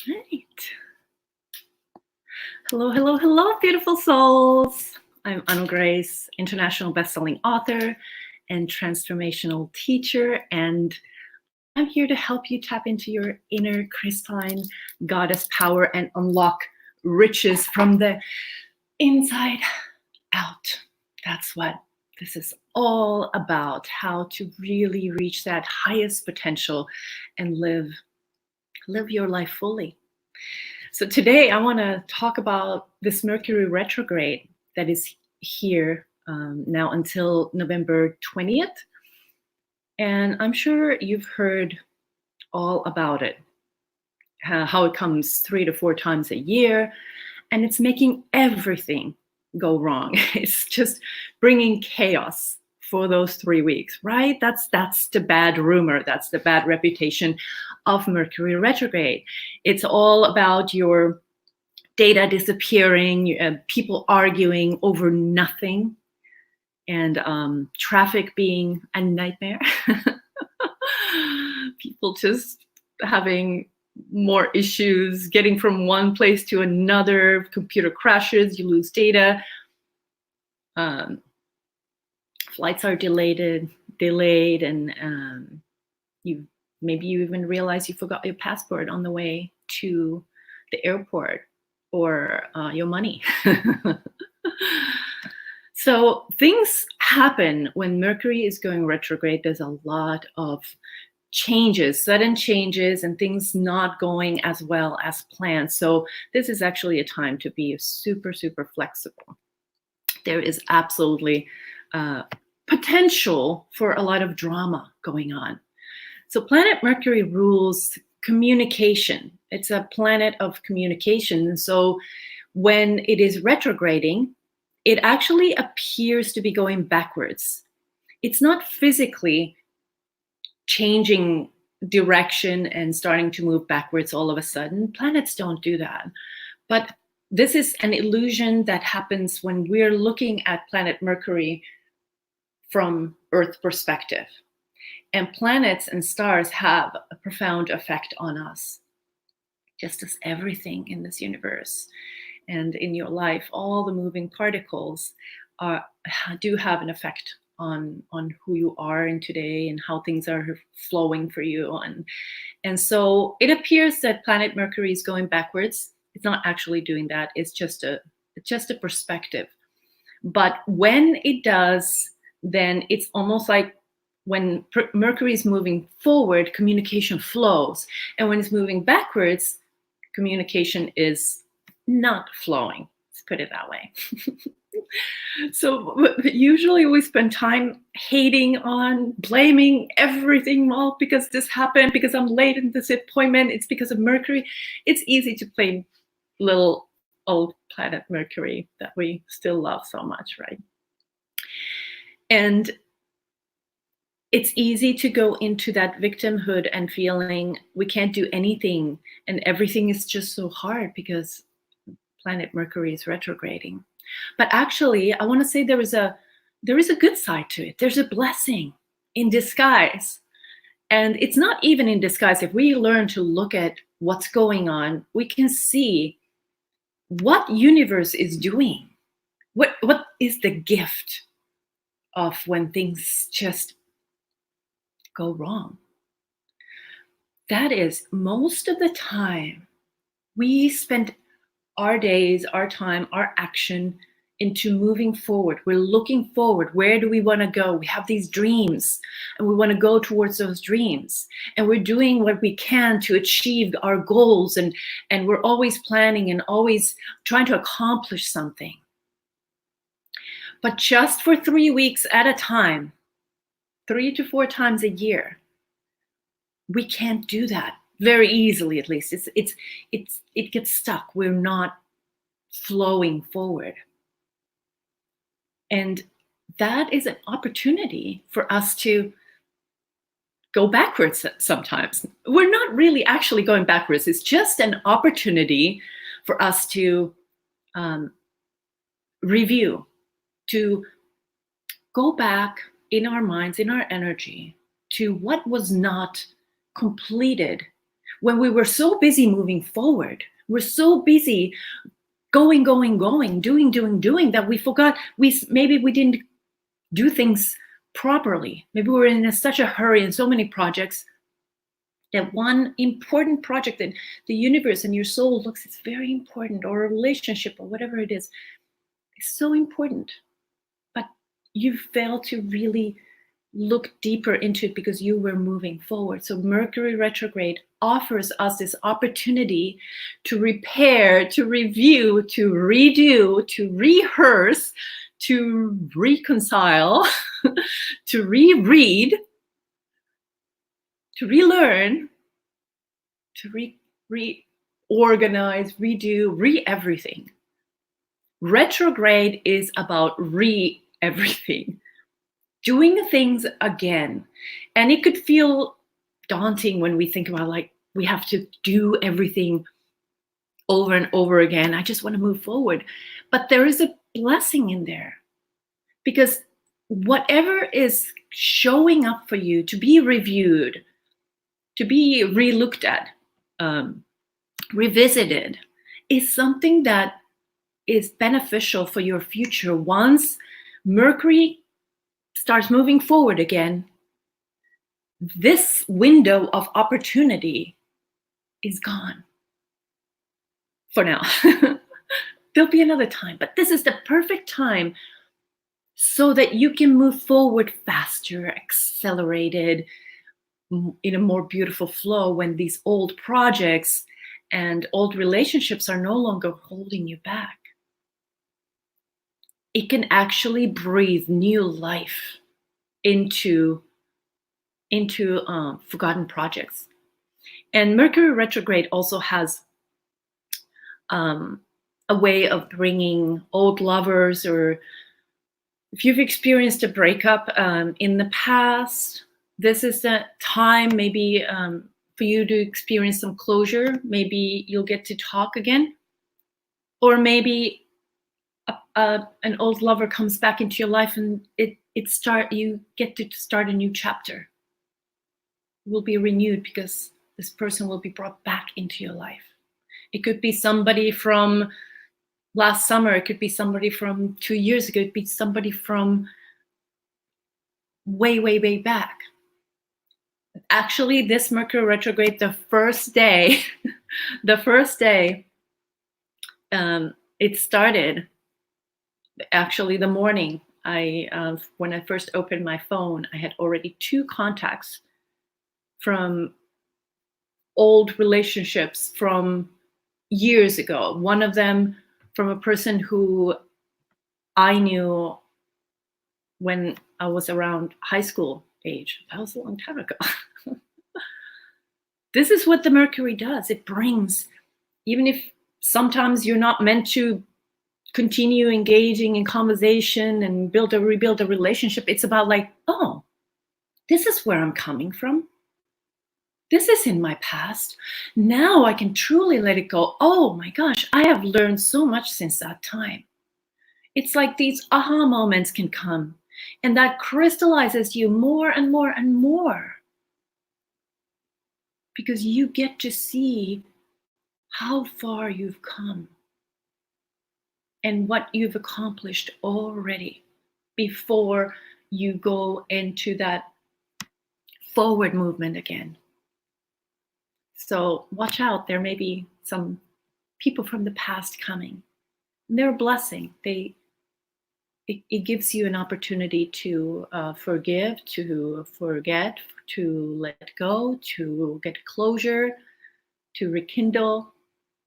Right. Hello, hello, hello, beautiful souls. I'm Anu Grace, international bestselling author and transformational teacher, and I'm here to help you tap into your inner crystalline goddess power and unlock riches from the inside out. That's what this is all about, how to really reach that highest potential and live your life fully. So today I want to talk about this Mercury retrograde that is here now until November 20th. And I'm sure you've heard all about it, how it comes 3 to 4 times a year, and it's making everything go wrong. It's just bringing chaos for those 3 weeks, right? That's the bad rumor. That's the bad reputation of Mercury retrograde. It's all about your data disappearing, people arguing over nothing, and traffic being a nightmare. People just having more issues getting from one place to another. Computer crashes, you lose data. Flights are delayed, and maybe you even realize you forgot your passport on the way to the airport, or your money. So things happen when Mercury is going retrograde. There's a lot of changes, sudden changes, and things not going as well as planned. So this is actually a time to be super, super flexible. There is absolutely potential for a lot of drama going on. So planet Mercury rules communication. It's a planet of communication. So when it is retrograding, it actually appears to be going backwards. It's not physically changing direction and starting to move backwards all of a sudden. Planets don't do that. But this is an illusion that happens when we're looking at planet Mercury from Earth perspective. And planets and stars have a profound effect on us, just as everything in this universe and in your life, all the moving particles do have an effect on who you are in today and how things are flowing for you. And so it appears that planet Mercury is going backwards. It's not actually doing that. It's just a perspective. But when it does, then it's almost like when Mercury is moving forward, communication flows. And when it's moving backwards, communication is not flowing. Let's put it that way. So usually we spend time hating on, blaming everything. Well, because this happened, because I'm late in this appointment, it's because of Mercury. It's easy to blame little old planet Mercury that we still love so much, right? And it's easy to go into that victimhood and feeling we can't do anything and everything is just so hard because planet Mercury is retrograding. But actually, I want to say there is a good side to it. There's a blessing in disguise. And it's not even in disguise. If we learn to look at what's going on, we can see what universe is doing. What is the gift of when things just go wrong? That is, most of the time, we spend our days, our time, our action into moving forward. We're looking forward. Where do we want to go? We have these dreams and we want to go towards those dreams. And we're doing what we can to achieve our goals. And we're always planning and always trying to accomplish something. But just for 3 weeks at a time, 3 to 4 times a year, we can't do that very easily. At least it gets stuck. We're not flowing forward, and that is an opportunity for us to go backwards. Sometimes we're not really actually going backwards. It's just an opportunity for us to review, to go back in our minds, in our energy, to what was not completed, when we were so busy moving forward, we're so busy going, doing, that we forgot, maybe we didn't do things properly. Maybe we were in such a hurry in so many projects that one important project that the universe and your soul looks is very important, or a relationship or whatever it is so important, but you failed to really look deeper into it because you were moving forward. So Mercury retrograde offers us this opportunity to repair, to review, to redo, to rehearse, to reconcile, to reread, to relearn, to reorganize, redo, everything. Retrograde is about everything, doing things again. And it could feel daunting when we think about, like, we have to do everything over and over again. I just want to move forward. But there is a blessing in there, because whatever is showing up for you to be reviewed, to be re-looked at, revisited, is something that is beneficial for your future. Once Mercury starts moving forward again, this window of opportunity is gone for now. There'll be another time, but this is the perfect time so that you can move forward faster, accelerated, in a more beautiful flow, when these old projects and old relationships are no longer holding you back. It can actually breathe new life into forgotten projects. And Mercury retrograde also has a way of bringing old lovers, or if you've experienced a breakup in the past, this is the time maybe for you to experience some closure. Maybe you'll get to talk again, or maybe an old lover comes back into your life, and you get to start a new chapter. It will be renewed because this person will be brought back into your life. It could be somebody from last summer. It could be somebody from 2 years ago. It could be somebody from way, way, way back. Actually, this Mercury retrograde, the first day, it started. Actually, the morning when I first opened my phone, I had already 2 contacts from old relationships from years ago. One of them from a person who I knew when I was around high school age. That was a long time ago. This is what the Mercury does. It brings, even if sometimes you're not meant to continue engaging in conversation and rebuild a relationship, it's about like, oh, this is where I'm coming from. This is in my past. Now I can truly let it go. Oh my gosh, I have learned so much since that time. It's like these aha moments can come, and that crystallizes you more and more and more, because you get to see how far you've come and what you've accomplished already before you go into that forward movement again. So watch out. There may be some people from the past coming. They're a blessing. It gives you an opportunity to forgive, to forget, to let go, to get closure, to rekindle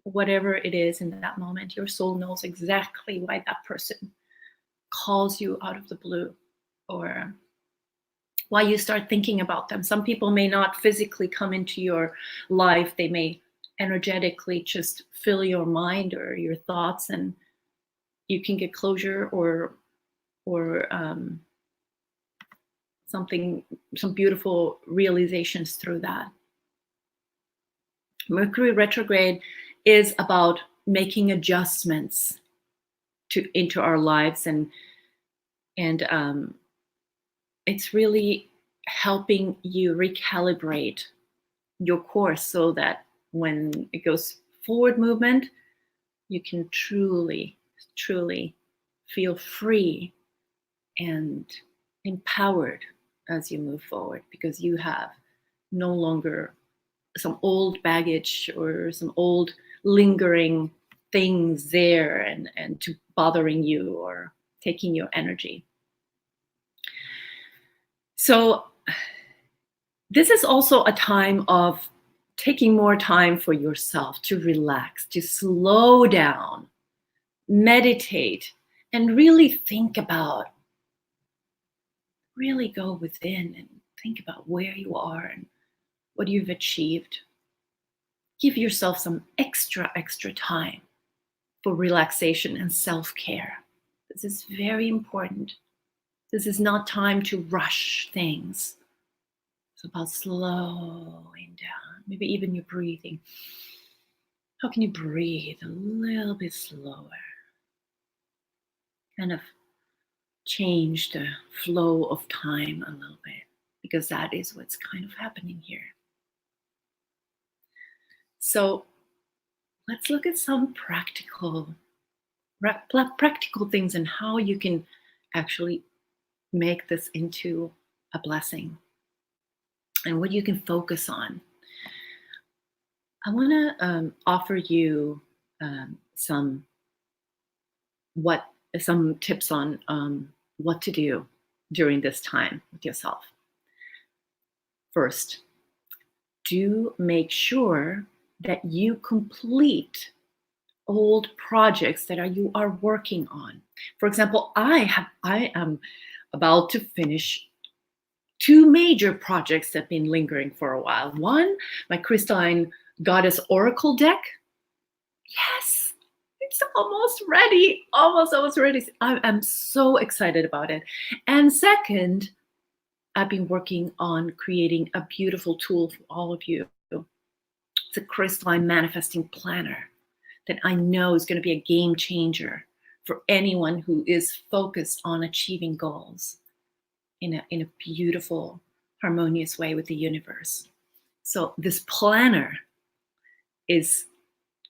whatever it is in that moment. Your soul knows exactly why that person calls you out of the blue, or why you start thinking about them. Some people may not physically come into your life. They may energetically just fill your mind or your thoughts, and you can get closure or some beautiful realizations through that. Mercury retrograde is about making adjustments into our lives, and it's really helping you recalibrate your course so that when it goes forward movement, you can truly, truly feel free and empowered as you move forward, because you have no longer some old baggage or some old lingering things there and to bothering you or taking your energy. So this is also a time of taking more time for yourself to relax, to slow down, meditate, and really think about, really go within and think about where you are and what you've achieved. Give yourself some extra time for relaxation and self-care. This is very important. This is not time to rush things. It's about slowing down, maybe even your breathing. How can you breathe a little bit slower? Kind of change the flow of time a little bit, because that is what's kind of happening here. So let's look at some practical things and how you can actually make this into a blessing and what you can focus on. I want to offer you some tips on what to do during this time with yourself. First, do make sure that you complete old projects that you are working on. For example, I am about to finish 2 major projects that have been lingering for a while. One, my crystalline goddess oracle deck. Yes, it's almost ready. Almost ready. I'm so excited about it. And second, I've been working on creating a beautiful tool for all of you. It's a crystalline manifesting planner that I know is going to be a game changer for anyone who is focused on achieving goals in a beautiful, harmonious way with the universe. So this planner is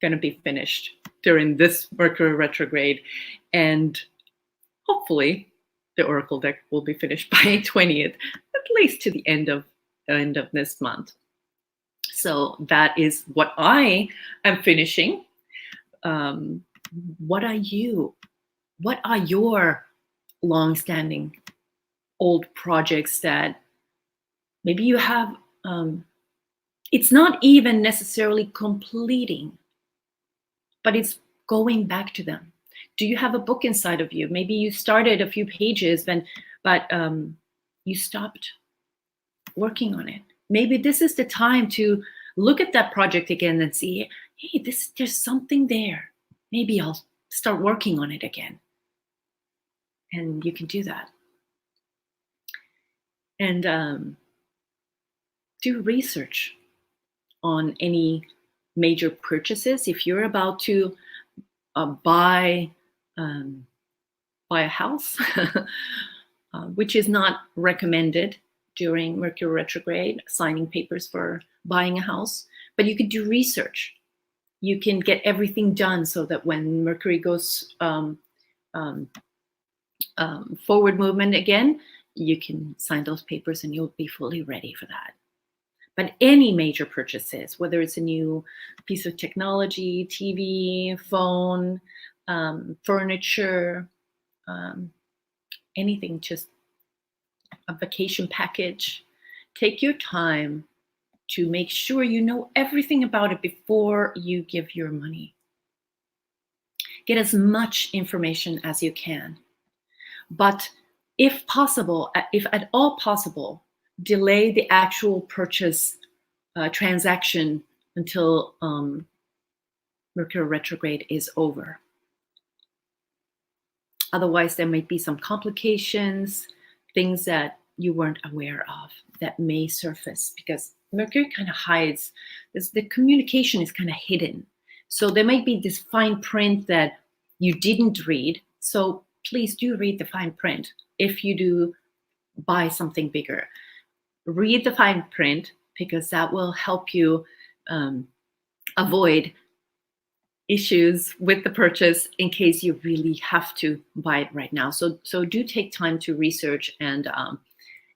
going to be finished during this Mercury retrograde, and hopefully the oracle deck will be finished by 20th, at least to the end of this month. So that is what I am finishing. What are you? What are your long-standing old projects that maybe you have? It's not even necessarily completing, but it's going back to them. Do you have a book inside of you? Maybe you started a few pages, but you stopped working on it. Maybe this is the time to look at that project again and see, hey, there's something there. Maybe I'll start working on it again. And you can do that. And do research on any major purchases. If you're about to buy a house, which is not recommended during Mercury retrograde, signing papers for buying a house, but you could do research. You can get everything done so that when Mercury goes forward movement again, you can sign those papers and you'll be fully ready for that. But any major purchases, whether it's a new piece of technology, TV, phone, furniture, anything, just a vacation package, take your time to make sure you know everything about it before you give your money. Get as much information as you can. But if possible, if at all possible, delay the actual purchase transaction until Mercury retrograde is over. Otherwise, there might be some complications, things that you weren't aware of that may surface, because Mercury kind of hides. The communication is kind of hidden. So there might be this fine print that you didn't read. So please do read the fine print. If you do buy something bigger, read the fine print, because that will help you avoid issues with the purchase in case you really have to buy it right now. So do take time to research and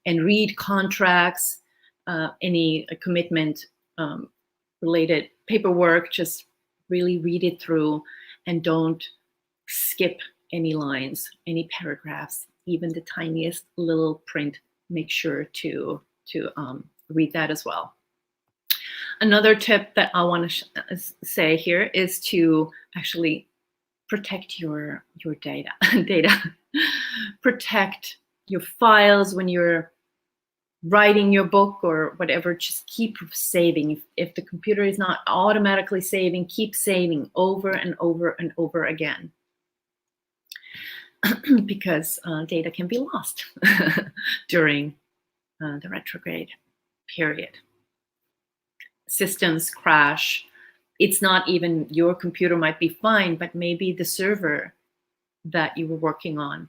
read contracts, any commitment related paperwork. Just really read it through and don't skip any lines, any paragraphs, even the tiniest little print. Make sure to read that as well. Another tip that I want to say here is to actually protect your data. Protect your files when you're writing your book or whatever. Just keep saving. If the computer is not automatically saving, keep saving over and over and over again. Because data can be lost during the retrograde period. Systems crash. It's not even your computer might be fine, but maybe the server that you were working on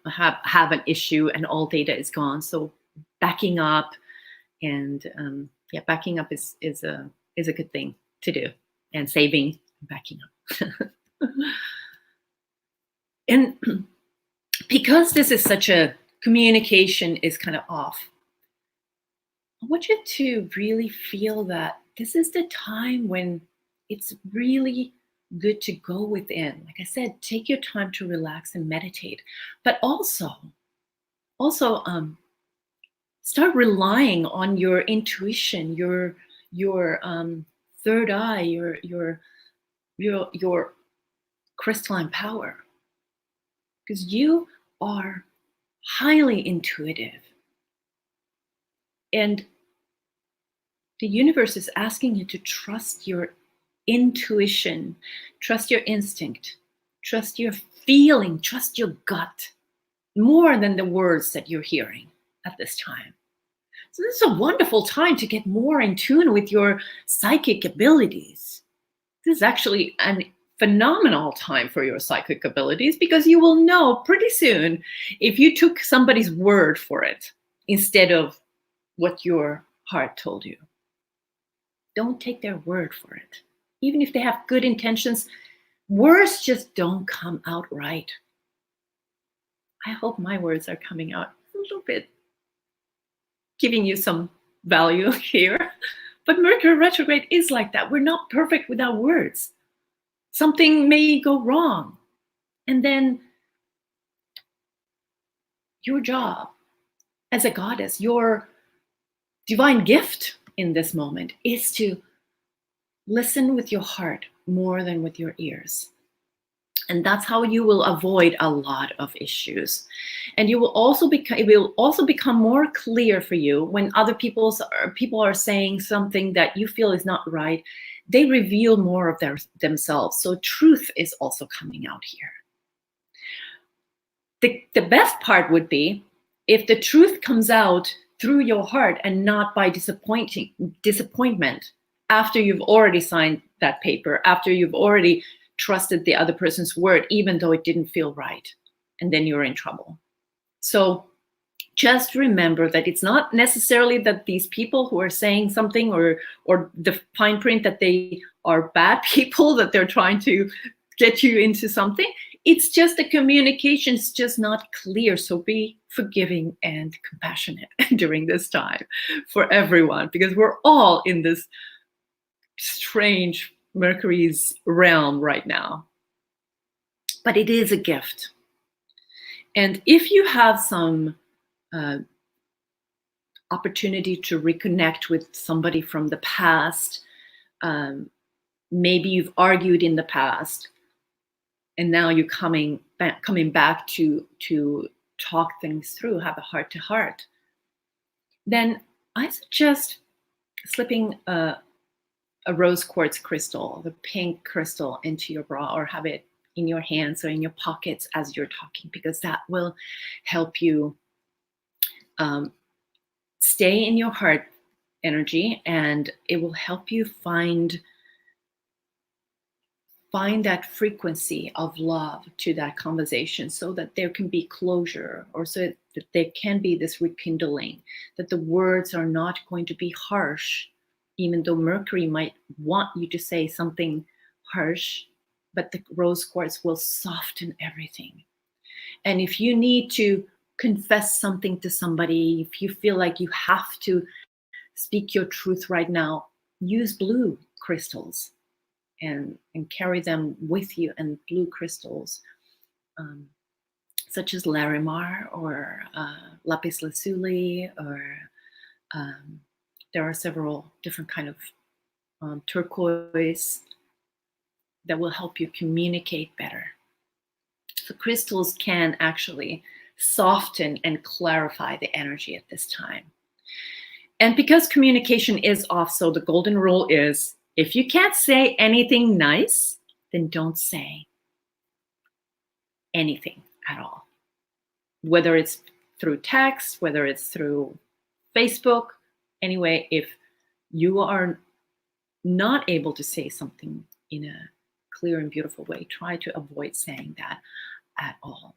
have an issue and all data is gone. So backing up and backing up is a good thing to do, and saving, backing up. And because this is such a communication is kind of off, I want you to really feel that this is the time when it's really good to go within. Like I said, take your time to relax and meditate, but also start relying on your intuition, your third eye, your crystalline power, because you are highly intuitive, and the universe is asking you to trust your intuition, trust your instinct, trust your feeling, trust your gut more than the words that you're hearing at this time. So this is a wonderful time to get more in tune with your psychic abilities. This is actually a phenomenal time for your psychic abilities, because you will know pretty soon if you took somebody's word for it instead of what your heart told you. Don't take their word for it. Even if they have good intentions, words just don't come out right. I hope my words are coming out a little bit, giving you some value here. But Mercury retrograde is like that. We're not perfect with our words. Something may go wrong. And then your job as a goddess, your divine gift in this moment is to listen with your heart more than with your ears. And that's how you will avoid a lot of issues. And you will also it will also become more clear for you when other people are saying something that you feel is not right. They reveal more of themselves. So truth is also coming out here. The best part would be if the truth comes out through your heart and not by disappointment after you've already signed that paper, after you've already trusted the other person's word, even though it didn't feel right, and then you're in trouble. So just remember that it's not necessarily that these people who are saying something or the fine print that they are bad people, that they're trying to get you into something. It's just the communication is just not clear. So be forgiving and compassionate during this time for everyone, because we're all in this strange Mercury's realm right now. But it is a gift. And if you have some opportunity to reconnect with somebody from the past, maybe you've argued in the past, and now you're coming back to talk things through, have a heart-to-heart, then I suggest slipping a rose quartz crystal, the pink crystal, into your bra, or have it in your hands or in your pockets as you're talking, because that will help you stay in your heart energy, and it will help you find that frequency of love to that conversation, so that there can be closure, or so that there can be this rekindling, that the words are not going to be harsh, even though Mercury might want you to say something harsh, but the rose quartz will soften everything. And if you need to confess something to somebody, if you feel like you have to speak your truth right now, use blue crystals and carry them with you. And blue crystals, such as Larimar or lapis lazuli, or there are several different kind of turquoise that will help you communicate better. So crystals can actually soften and clarify the energy at this time. And because communication is off, so the golden rule is, if you can't say anything nice, then don't say anything at all. Whether it's through text, whether it's through Facebook, anyway, if you are not able to say something in a clear and beautiful way, try to avoid saying that at all.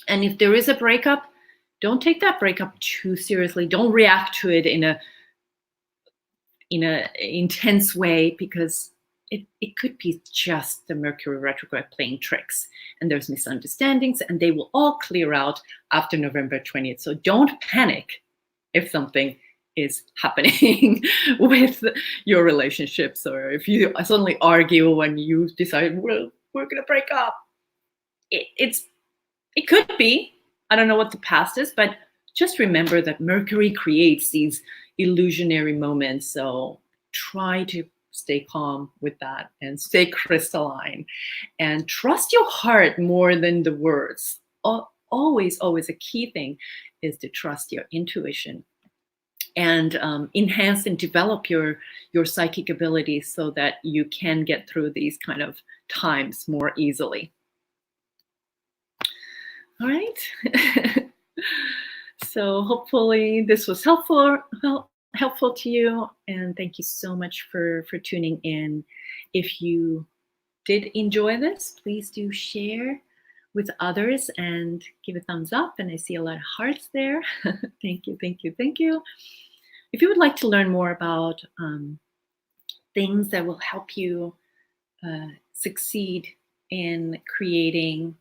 And if there is a breakup, don't take that breakup too seriously. Don't react to it in a intense way, because it could be just the Mercury retrograde playing tricks, and there's misunderstandings, and they will all clear out after November 20th. So don't panic if something is happening with your relationships, or if you suddenly argue when you decide, well, we're gonna break up. It could be. I don't know what the past is, but just remember that Mercury creates these illusionary moments. So try to stay calm with that and stay crystalline and trust your heart more than the words. Always a key thing is to trust your intuition and enhance and develop your psychic abilities so that you can get through these kind of times more easily. All right. So hopefully this was helpful to you, and thank you so much for tuning in. If you did enjoy this, please do share with others and give a thumbs up. And I see a lot of hearts there. Thank you. If you would like to learn more about things that will help you succeed in creating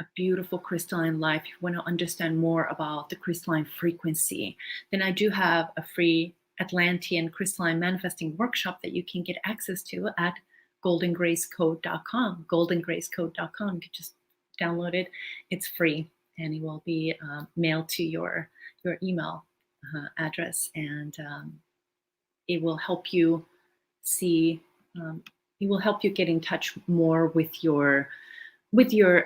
a beautiful crystalline life, if you want to understand more about the crystalline frequency, then I do have a free Atlantean crystalline manifesting workshop that you can get access to at goldengracecode.com. goldengracecode.com. You can just download it. It's free, and it will be mailed to your email address, and it will help you see. It will help you get in touch more with your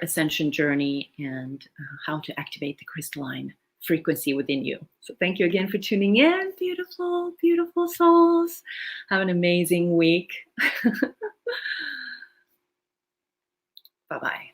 ascension journey and how to activate the crystalline frequency within you. So thank you again for tuning in, beautiful, beautiful souls. Have an amazing week. Bye-bye.